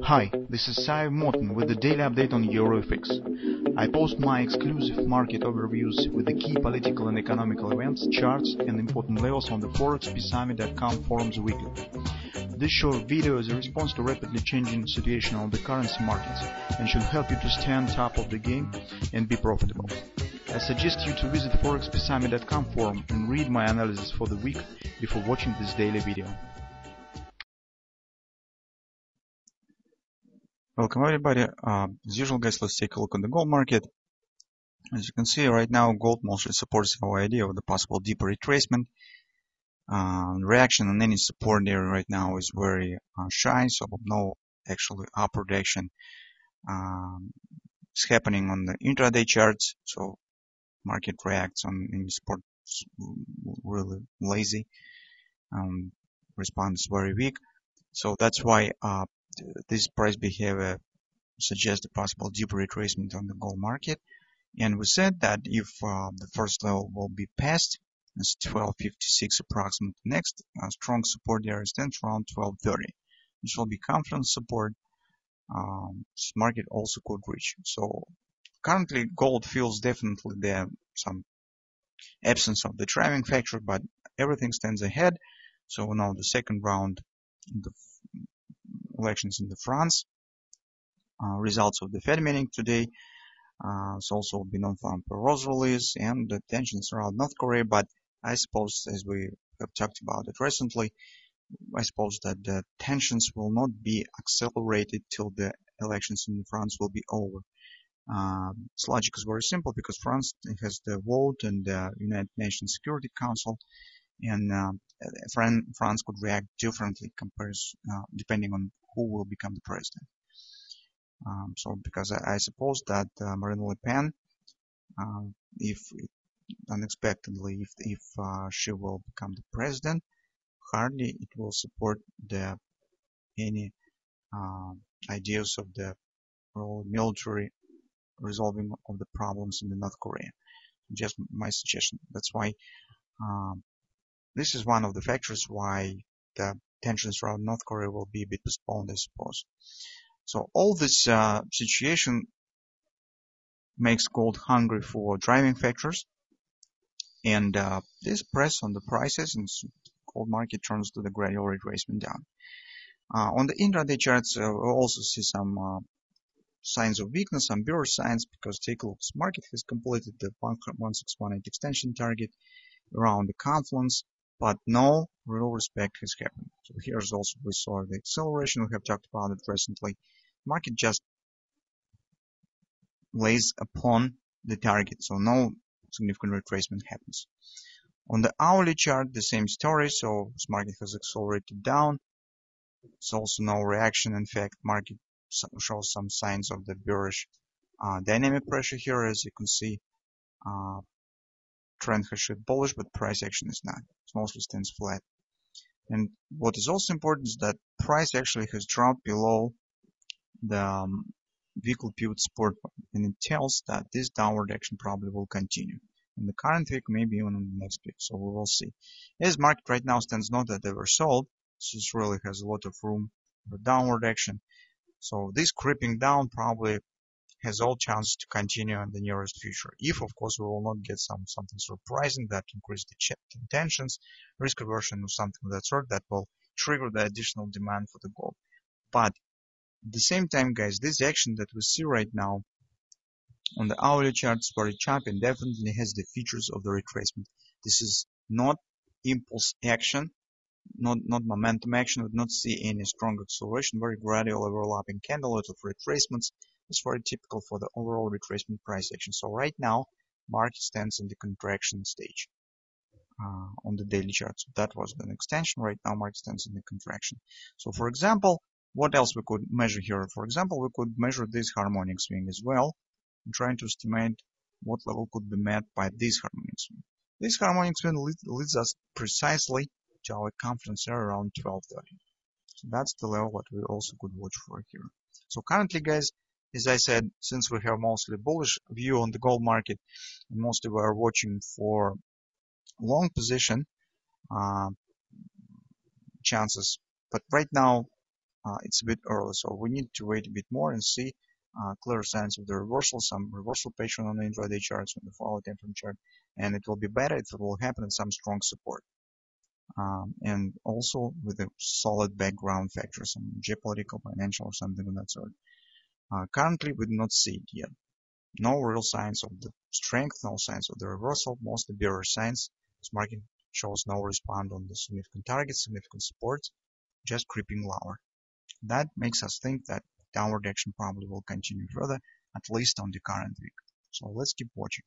Hi, this is Sive Morten with the daily update on EuroFX. I post my exclusive market overviews with the key political and economical events, charts and important levels on the ForexPeaceArmy.com forums weekly. This short video is a response to rapidly changing situation on the currency markets and should help you to stay on top of the game and be profitable. I suggest you to visit ForexPeaceArmy.com forum and read my analysis for the week before watching this daily video. Welcome everybody. As usual guys, let's take a look on the gold market. As you can see right now, gold mostly supports our idea of the possible deeper retracement. Reaction on any support area right now is very shy, so no actually upward action is happening on the intraday charts. So market reacts on any support really lazy, response very weak. So that's why this price behavior suggests a possible deeper retracement on the gold market. And we said that if the first level will be passed, it's 1256 approximate. Next strong support area stands around 1230. This will be confidence support. This market also could reach. So currently gold feels definitely there some absence of the driving factor, but everything stands ahead. So now the second round, the elections in France, results of the Fed meeting today. It's also been non-farm payrolls release and the tensions around North Korea. But I suppose, as we have talked about it recently, I suppose that the tensions will not be accelerated till the elections in France will be over. Its logic is very simple because France has the vote in the United Nations Security Council, and France could react differently depending on who will become the president. So because I suppose that Marine Le Pen, if unexpectedly, if she will become the president, hardly it will support any ideas of the military resolving of the problems in the North Korea. Just my suggestion. That's why this is one of the factors why the tensions around North Korea will be a bit postponed, I suppose. So all this situation makes gold hungry for driving factors, and this press on the prices and gold market turns to the gradual retracement down. On the intraday charts, we'll also see some signs of weakness, some bearish signs, because take a look, this market has completed the 1618 extension target around the confluence, but no real respect has happened. So here's also we saw the acceleration. We have talked about it recently. Market just lays upon the target, so no significant retracement happens. On the hourly chart, the same story. So this market has accelerated down. It's also no reaction. In fact, market shows some signs of the bearish dynamic pressure here. As you can see, trend has shifted bullish, but price action is not. It mostly stands flat. And what is also important is that price actually has dropped below the weekly pivot support point, and it tells that this downward action probably will continue in the current week, maybe even in the next week. So we will see. As market right now stands not that oversold, so this really has a lot of room for downward action. So this creeping down probably has all chances to continue in the nearest future, if of course we will not get something surprising that increase the tensions, risk aversion, or something of that sort that will trigger the additional demand for the gold. But at the same time, guys, this action that we see right now on the hourly chart is very choppy and definitely has the features of the retracement. This is not impulse action, not momentum action. We do not see any strong acceleration, very gradual overlapping candle, lot of retracements. It's very typical for the overall retracement price action. So right now, market stands in the contraction stage on the daily chart. So that was an extension. Right now, market stands in the contraction. So for example, what else we could measure here? For example, we could measure this harmonic swing as well, and trying to estimate what level could be met by this harmonic swing. This harmonic swing leads us precisely to our confidence area around 1230. So that's the level that we also could watch for here. So currently, guys, as I said, since we have mostly bullish view on the gold market, and mostly we are watching for long position chances, but right now it's a bit early, so we need to wait a bit more and see clear signs of the reversal, some reversal pattern on the intraday charts, on the follow time frame chart, and it will be better if it will happen at some strong support. And also with a solid background factor, some geopolitical, financial, or something of that sort. Currently, we do not see it yet. No real signs of the strength, no signs of the reversal, mostly bearish signs. This market shows no response on the significant targets, significant supports, just creeping lower. That makes us think that downward action probably will continue further, at least on the current week. So let's keep watching.